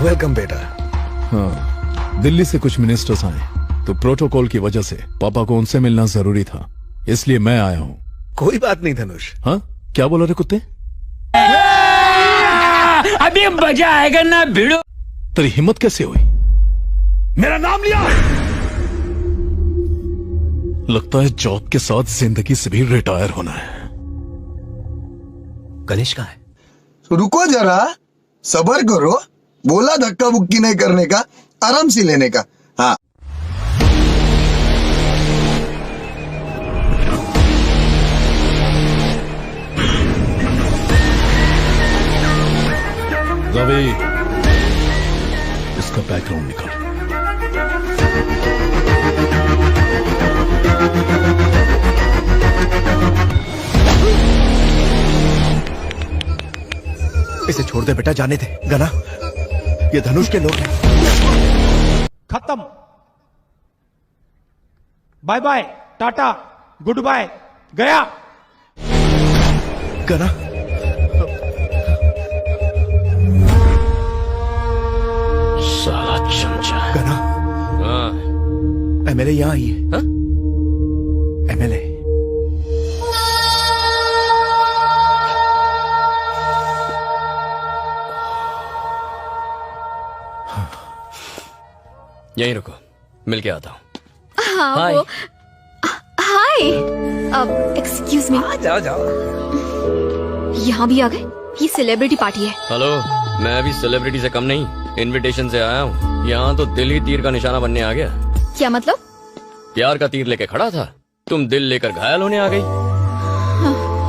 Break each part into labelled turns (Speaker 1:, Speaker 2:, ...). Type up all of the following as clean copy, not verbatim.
Speaker 1: Welcome बेटा।
Speaker 2: हाँ, दिल्ली से कुछ मिनिस्टर्स आए तो प्रोटोकॉल की वजह से पापा को उनसे मिलना जरूरी था, इसलिए मैं आया हूँ।
Speaker 1: कोई बात नहीं धनुष।
Speaker 2: हाँ, क्या बोला रे कुत्ते?
Speaker 3: अभी मजा आएगा ना भिड़ो।
Speaker 2: तेरी हिम्मत कैसे हुई? मेरा नाम लिया। लगता है जॉब के साथ जिंदगी से भी रिटायर होना है।
Speaker 1: गणेश कहाँ है?
Speaker 4: रुको जरा, सबर करो। बोला धक्का बुक्की नहीं करने का, आराम से लेने का। हाँ,
Speaker 2: रवि, इसका बैकग्राउंड निकाल।
Speaker 1: इसे छोड़ दे बेटा, जाने दे। गना, ये धनुष के लोग हैं।
Speaker 5: खत्म। Bye bye, tata, good bye, गया।
Speaker 1: गना,
Speaker 3: साला चमचा।
Speaker 1: गना,
Speaker 3: हाँ,
Speaker 1: एमएलए यहाँ आई है।
Speaker 3: हाँ?
Speaker 1: एमएलए।
Speaker 3: यहीं रुको, मिलके आता हूँ।
Speaker 6: हाँ
Speaker 3: हाय।
Speaker 6: वो हाय। अब एक्सक्यूज मी,
Speaker 1: जाओ जाओ।
Speaker 6: यहाँ भी आ गए? ये सेलिब्रिटी पार्टी है।
Speaker 3: हेलो, मैं भी सेलिब्रिटी से कम नहीं, इनविटेशन से आया हूँ। यहाँ तो दिल ही तीर का निशाना बनने आ गया।
Speaker 6: क्या मतलब?
Speaker 3: प्यार का तीर लेके खड़ा था, तुम दिल लेकर घायल होने आ गई।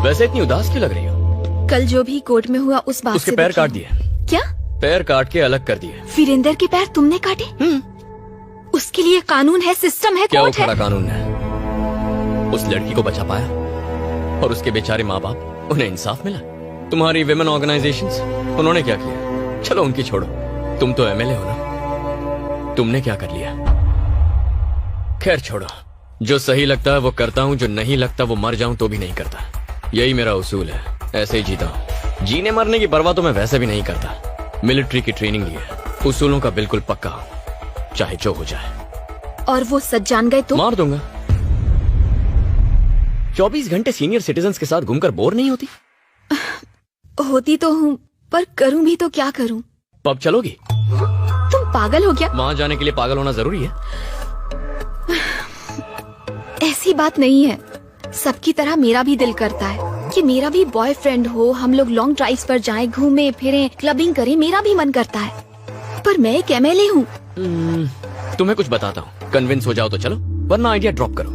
Speaker 3: वैसे इतनी उदास क्यों लग रही हो?
Speaker 6: कल जो भी कोर्ट में हुआ उस बात
Speaker 3: उसके
Speaker 6: से
Speaker 3: पैर
Speaker 6: दुखी
Speaker 3: काट
Speaker 6: हूँ।
Speaker 3: दिए।
Speaker 6: क्या?
Speaker 3: पैर काट के अलग कर दिए।
Speaker 6: वीरेंद्र के पैर तुमने काटे? उसके लिए कानून है, सिस्टम है,
Speaker 3: क्या वो
Speaker 6: कोर्ट
Speaker 3: खरा
Speaker 6: है।
Speaker 3: कानून है? उस लड़की को बचा पाया और उसके बेचारे माँ बाप, उन्हें इंसाफ मिला। तुम्हारी विमेन ऑर्गेनाइजेशंस, उन्होंने क्या किया? चलो उनकी छोड़ो, तुम तो एमएलए हो ना, तुमने क्या कर लिया? खैर छोड़ो, जो सही लगता है वो करता हूँ, जो नहीं लगता वो मर जाऊं तो भी नहीं करता। यही मेरा उसूल है, ऐसे ही जीता हूँ। जीने मरने की परवाह तो मैं वैसे भी नहीं करता। मिलिट्री की ट्रेनिंग ली है, उसूलों का बिल्कुल पक्का हूँ, चाहे जो हो जाए।
Speaker 6: और वो सच जान गए तो?
Speaker 3: मार दूंगा। 24 घंटे सीनियर सिटीजन्स के साथ घूमकर बोर नहीं होती?
Speaker 6: होती तो हूँ, पर करूँ भी तो क्या करूँ?
Speaker 3: पब चलोगी?
Speaker 6: तुम पागल हो गया?
Speaker 3: वहां जाने के लिए पागल होना जरूरी है?
Speaker 6: ऐसी बात नहीं है। सबकी तरह मेरा भी दिल करता है कि मेरा भी बॉयफ्रेंड हो, हम लोग लॉन्ग ड्राइव्स पर जाएं, घूमें फिरें, क्लबिंग करें, मेरा भी मन करता है। पर मैं एक एमएलए हूँ।
Speaker 3: तुम्हें कुछ बताता हूँ, कन्विंस हो जाओ तो चलो, वरना आइडिया ड्रॉप करो।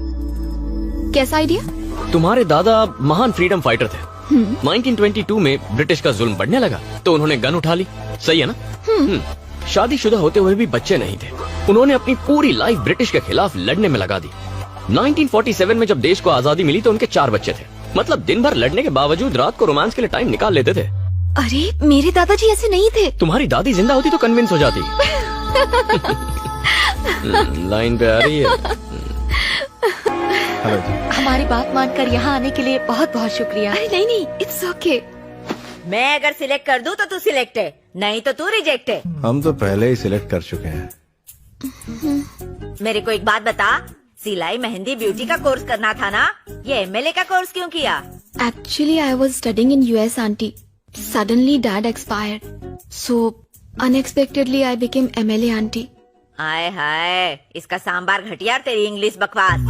Speaker 6: कैसा आइडिया?
Speaker 3: तुम्हारे दादा महान फ्रीडम फाइटर थे। 1922 में ब्रिटिश का जुल्म बढ़ने लगा तो उन्होंने गन उठा ली, सही है ना? शादीशुदा होते हुए भी बच्चे नहीं थे। उन्होंने अपनी पूरी लाइफ ब्रिटिश के खिलाफ लड़ने में लगा दी। 1947 में जब देश को आजादी मिली तो उनके 4 बच्चे थे। मतलब दिन भर लड़ने के बावजूद रात को रोमांस के लिए टाइम निकाल लेते थे।
Speaker 6: अरे मेरे दादाजी ऐसे नहीं थे।
Speaker 3: तुम्हारी दादी जिंदा होती तो कन्विंस हो जाती। लाइन पे आ रही है।
Speaker 7: हमारी बात मानकर यहाँ आने के लिए बहुत बहुत शुक्रिया।
Speaker 6: अरे नहीं नहीं, इट्स ओके।
Speaker 7: मैं अगर सिलेक्ट कर दूँ तो तू सिलेक्ट है, नहीं तो तू रिजेक्ट है।
Speaker 1: हम तो पहले ही सिलेक्ट कर चुके हैं।
Speaker 7: मेरे को एक बात बता, सिलाई मेहंदी ब्यूटी का कोर्स करना था ना, ये एमएलए का कोर्स क्यों किया?
Speaker 6: Actually, I was studying in US, auntie. Suddenly, dad expired. So, unexpectedly, I became MLA, auntie.
Speaker 7: हाय हाय, इसका सांबार घटिया और तेरी इंग्लिश बकवास।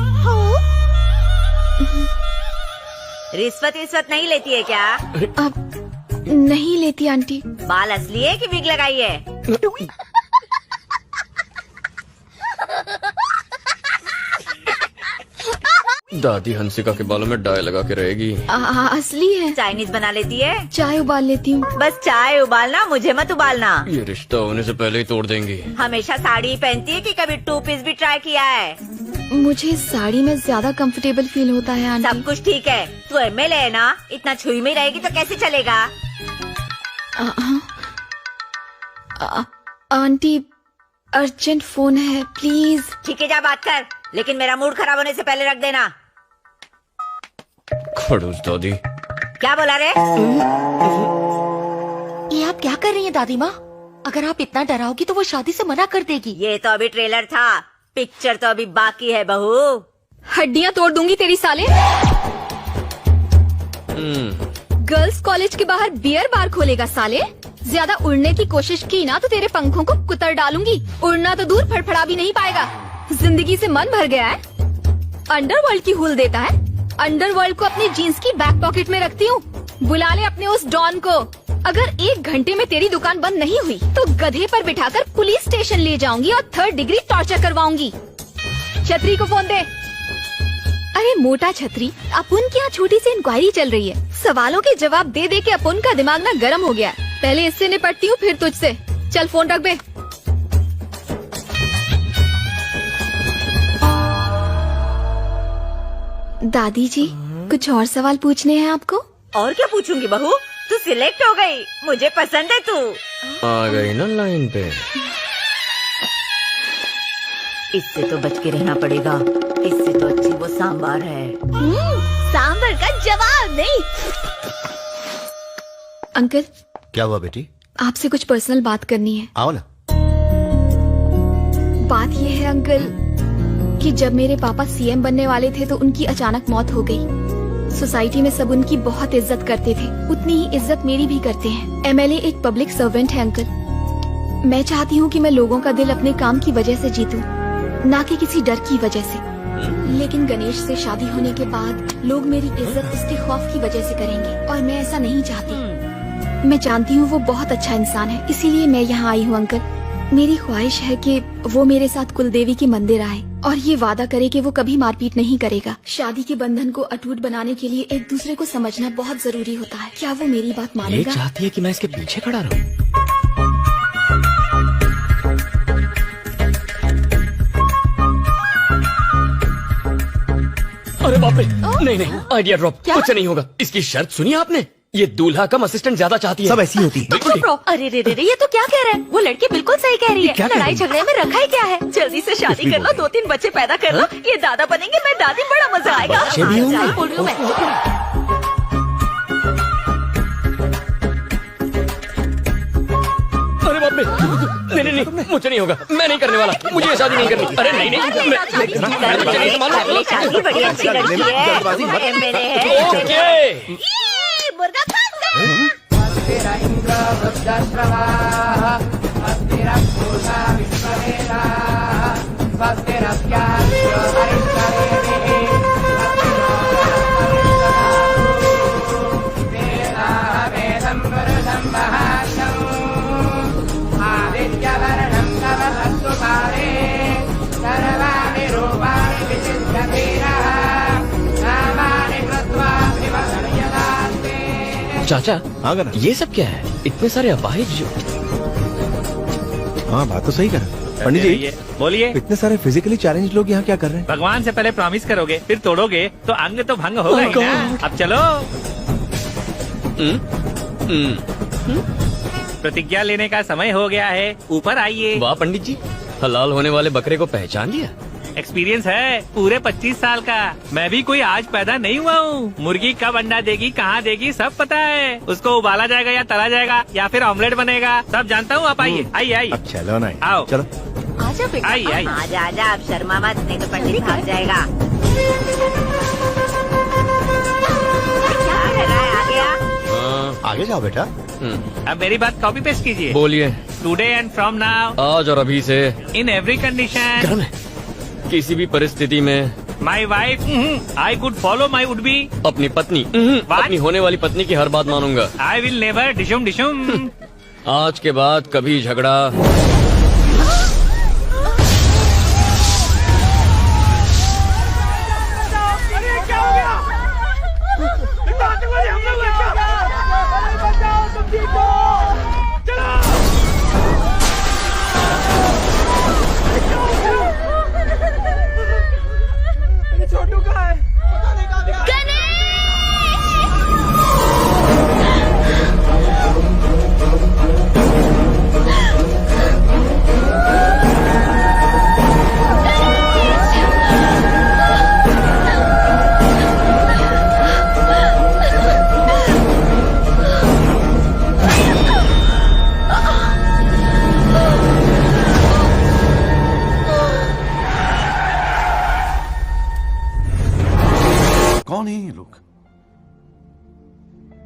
Speaker 7: रिश्वत विश्वत नहीं लेती है क्या?
Speaker 6: अब नहीं लेती आंटी।
Speaker 7: बाल असली है कि विग लगाई है?
Speaker 3: दादी हंसिका के बालों में डाई लगा के रहेगी।
Speaker 6: असली है।
Speaker 7: चाइनीज बना लेती है?
Speaker 6: चाय उबाल लेती हूँ।
Speaker 7: बस चाय उबालना, मुझे मत उबालना।
Speaker 3: ये रिश्ता होने से पहले ही तोड़ देंगी।
Speaker 7: हमेशा साड़ी पहनती है कि कभी 2 पीस भी ट्राई किया है?
Speaker 6: मुझे साड़ी में ज्यादा कंफर्टेबल फील होता है आंटी।
Speaker 7: सब कुछ ठीक है, तू एमएलए है ना, इतना छुई में रहेगी तो कैसे चलेगा?
Speaker 6: आंटी अर्जेंट फोन है, प्लीज।
Speaker 7: ठीक है, जा बात कर, लेकिन मेरा मूड खराब होने से पहले रख देना।
Speaker 3: खड़ूस दादी।
Speaker 7: क्या बोला रे? ये आप क्या कर रही हैं दादी माँ?
Speaker 8: अगर आप इतना डराओगी तो वो शादी से मना कर देगी।
Speaker 7: ये तो अभी ट्रेलर था, पिक्चर तो अभी बाकी है बहू।
Speaker 6: हड्डियां तोड़ दूंगी तेरी साले। गर्ल्स कॉलेज के बाहर बियर बार खोलेगा साले। ज्यादा उड़ने की कोशिश की ना तो तेरे पंखों को कुतर डालूंगी। उड़ना तो दूर फड़फड़ा भी नहीं पाएगा। जिंदगी से मन भर गया है। अंडरवर्ल्ड की हुल देता है। अंडरवर्ल्ड को अपनी जीन्स की बैक पॉकेट में रखती हूँ। बुला ले अपने उस डॉन को। अगर 1 घंटे में तेरी दुकान बंद नहीं हुई तो गधे पर बिठाकर पुलिस स्टेशन ले जाऊंगी और 3rd डिग्री टॉर्चर करवाऊंगी। छतरी को फोन दे। अरे मोटा छतरी, अपुन की यहाँ छोटी सी इंक्वायरी चल रही है। सवालों के जवाब दे दे के अपुन का दिमाग ना गर्म हो गया है। पहले इससे निपटती हूँ फिर तुझसे। चल फोन रख बे। दादी जी, कुछ और सवाल पूछने हैं आपको?
Speaker 7: और क्या पूछूंगी बहू, तू सिलेक्ट हो गई, मुझे पसंद है तू।
Speaker 3: आ गई ना लाइन पे।
Speaker 7: इससे तो बच के रहना पड़ेगा, इससे तो अच्छी वो सांबार है।
Speaker 6: सांबर का जवाब नहीं। अंकल,
Speaker 1: क्या हुआ बेटी?
Speaker 6: आपसे कुछ पर्सनल बात करनी है।
Speaker 1: आओ ना।
Speaker 6: बात ये है अंकल कि जब मेरे पापा सीएम बनने वाले थे तो उनकी अचानक मौत हो गई। सोसाइटी में सब उनकी बहुत इज्जत करते थे, उतनी ही इज्जत मेरी भी करते हैं। एमएलए एक पब्लिक सर्वेंट है अंकल। मैं चाहती हूँ कि मैं लोगों का दिल अपने काम की वजह से जीतूं, ना कि किसी डर की वजह से। लेकिन गणेश से शादी होने के बाद लोग मेरी इज्जत उसके खौफ की वजह से करेंगे और मैं ऐसा नहीं चाहती। मैं जानती हूँ वो बहुत अच्छा इंसान है, इसीलिए मैं यहाँ आई हूँ अंकल। मेरी ख्वाहिश है कि वो मेरे साथ कुलदेवी के मंदिर आए और ये वादा करे कि वो कभी मारपीट नहीं करेगा। शादी के बंधन को अटूट बनाने के लिए एक दूसरे को समझना बहुत जरूरी होता है। क्या वो मेरी बात
Speaker 3: ये
Speaker 6: मानेगा?
Speaker 3: चाहती है कि मैं इसके पीछे खड़ा रहूं। अरे बाप रे, नहीं नहीं, आइडिया ड्रॉप। कुछ नहीं होगा। इसकी शर्त सुनी आपने? ये दूल्हा कम असिस्टेंट ज्यादा चाहती है।
Speaker 1: सब ऐसी होती है।
Speaker 3: बिल्कुल ठीक।
Speaker 8: अरे रे रे रे, ये तो क्या कह रहा है? वो लड़की बिल्कुल सही कह रही है।
Speaker 1: क्या कह रही
Speaker 8: लड़ाई
Speaker 1: है?
Speaker 8: झगड़े में रखा ही क्या है? जल्दी से शादी कर लो, 2-3 बच्चे पैदा कर लो। ये दादा बनेंगे, मैं दादी, बड़ा मजा आएगा।
Speaker 3: बच्चे भी होंगे?
Speaker 8: सही बोल रही हूँ मैं।
Speaker 3: अरे बाप रे, नहीं नहीं नहीं, मुझे नहीं होगा। मैं नहीं करने वाला। मुझे ये शादी नहीं करनी। अरे नहीं नहीं,
Speaker 7: अगली शादी बड़ी अच्छी लड़की है, एमएलए है।
Speaker 3: ओके।
Speaker 7: मुर्गा फंस गया।
Speaker 3: चाचा,
Speaker 1: हाँ गना।
Speaker 3: ये सब क्या है? इतने सारे अपाहिज जो।
Speaker 1: हाँ बात तो सही करा पंडित जी।
Speaker 9: बोलिए।
Speaker 1: इतने सारे फिजिकली चैलेंज लोग यहाँ क्या कर रहे हैं?
Speaker 9: भगवान से पहले प्रॉमिस करोगे, फिर तोड़ोगे तो अंग तो भंग होगा ही ना। अब चलो। प्रतिज्ञा लेने का समय हो गया है, ऊपर आइए।
Speaker 3: वाह पंडित जी, हलाल होने वाले बकरे को पहचान लिया।
Speaker 9: एक्सपीरियंस है पूरे 25 साल का। मैं भी कोई आज पैदा नहीं हुआ हूँ। मुर्गी कब अंडा देगी, कहाँ देगी, सब पता है। उसको उबाला जाएगा या तला जाएगा या फिर ऑमलेट बनेगा, सब जानता हूँ। आप आइए आइए आइए।
Speaker 1: अब चलो ना,
Speaker 9: आओ।
Speaker 1: चलो।
Speaker 8: आजा बेटा।
Speaker 9: आइए आइए।
Speaker 7: आजा आजा, अब शर्मा मत, नहीं तो पंडित भाग जाएगा। क्या कर रहा है? आ गया।
Speaker 1: आगे जाओ बेटा।
Speaker 9: अब मेरी बात कॉपी पेस्ट कीजिए।
Speaker 3: बोलिए।
Speaker 9: टुडे एंड फ्रॉम नाउ,
Speaker 3: आज और अभी से,
Speaker 9: इन एवरी कंडीशन,
Speaker 3: गर्म है, किसी भी परिस्थिति में
Speaker 9: my wife I could follow my would be,
Speaker 3: अपनी पत्नी, अपनी होने वाली पत्नी की हर बात मानूंगा।
Speaker 9: आई विल नेवर डिशुम डिशुम।
Speaker 3: आज के बाद कभी झगड़ा।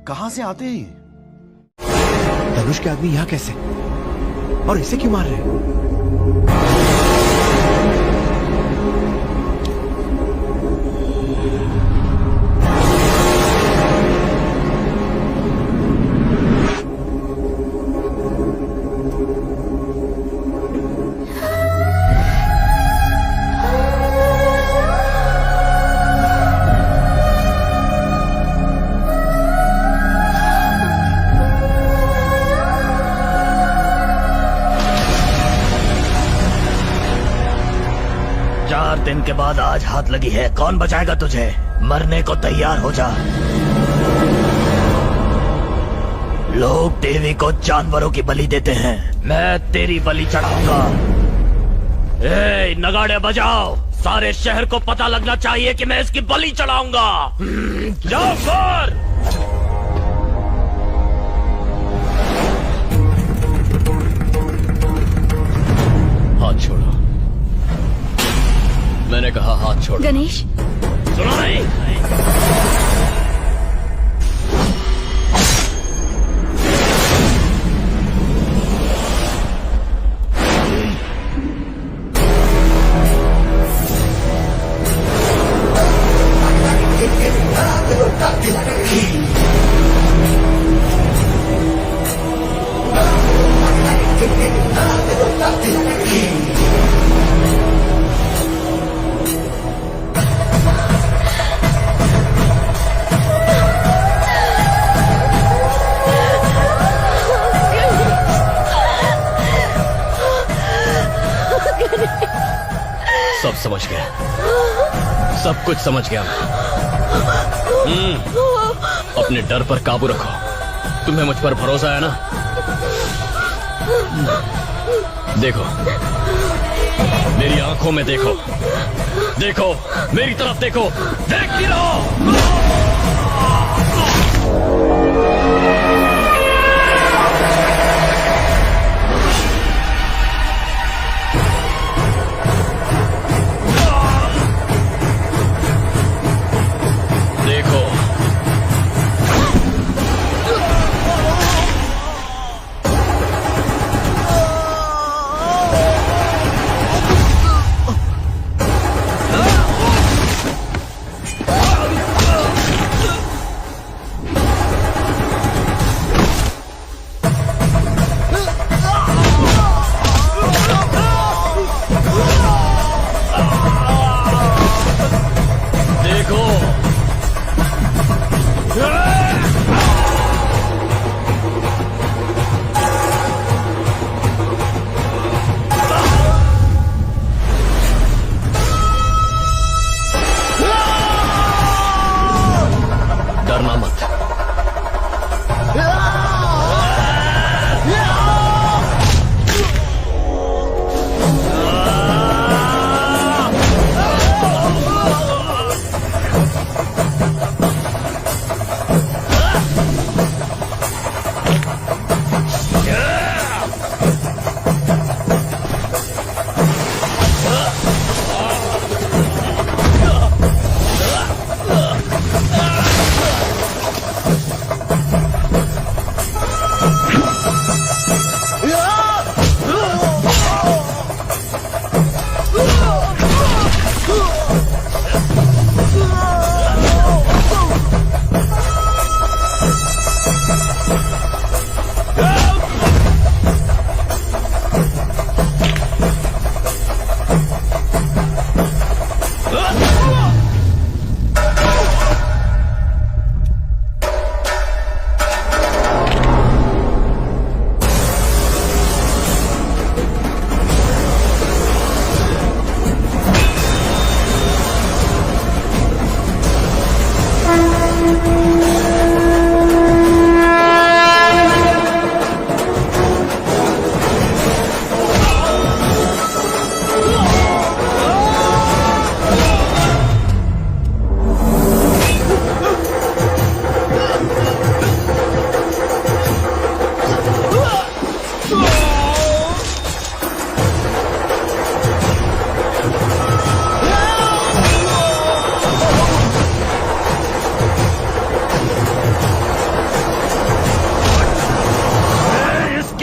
Speaker 1: कहां से आते हैं ये? धनुष के आदमी यहाँ कैसे? और इसे क्यों मार रहे हैं?
Speaker 10: दिन के बाद आज हाथ लगी है, कौन बचाएगा तुझे? मरने को तैयार हो जा। लोग देवी को जानवरों की बलि देते हैं, मैं तेरी बलि चढ़ाऊंगा। ए, नगाड़े बजाओ, सारे शहर को पता लगना चाहिए कि मैं इसकी बलि चढ़ाऊंगा। जाओ फिर।
Speaker 3: हाथ छोड़ो, मैंने कहा हाथ छोड़ो।
Speaker 6: गणेश,
Speaker 10: सुनो नहीं?
Speaker 3: सब समझ गया, सब कुछ समझ गया मैं। अपने डर पर काबू रखो, तुम्हें मुझ पर भरोसा है ना? देखो, मेरी आंखों में देखो, देखो मेरी तरफ देखो, देखती रहो। डरना मत।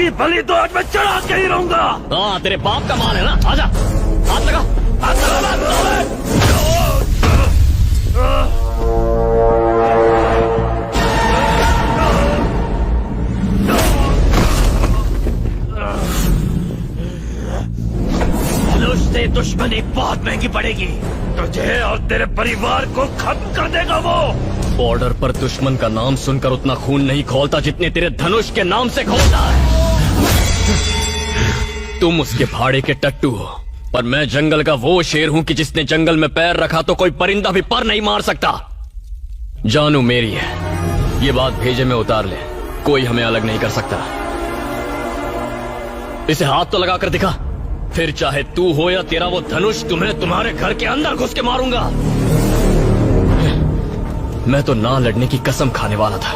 Speaker 10: इसकी बलि तो आज मैं चढ़ा के ही रहूंगा।
Speaker 3: हाँ तेरे बाप का माल है ना, आजा हाथ लगा, हाथ लगा।
Speaker 10: धनुष से दुश्मनी बहुत महंगी पड़ेगी तुझे और तेरे परिवार को खत्म कर देगा वो।
Speaker 3: बॉर्डर पर दुश्मन का नाम सुनकर उतना खून नहीं खौलता जितने तेरे धनुष के नाम से खौलता है। तुम उसके भाड़े के टट्टू हो, पर मैं जंगल का वो शेर हूं कि जिसने जंगल में पैर रखा तो कोई परिंदा भी पर नहीं मार सकता। जानू मेरी है, ये बात भेजे में उतार ले, कोई हमें अलग नहीं कर सकता। इसे हाथ तो लगा कर दिखा, फिर चाहे तू हो या तेरा वो धनुष, तुम्हें तुम्हारे घर के अंदर घुस के मारूंगा। मैं तो ना लड़ने की कसम खाने वाला था,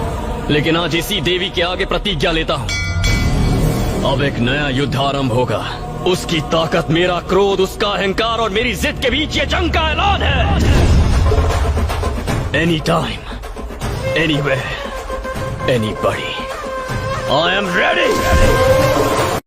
Speaker 3: लेकिन आज इसी देवी के आगे प्रतिज्ञा लेता हूं। अब एक नया युद्ध आरंभ होगा। उसकी ताकत, मेरा क्रोध, उसका अहंकार और मेरी जिद के बीच ये जंग का ऐलान है। Any time, anywhere, anybody, I am ready.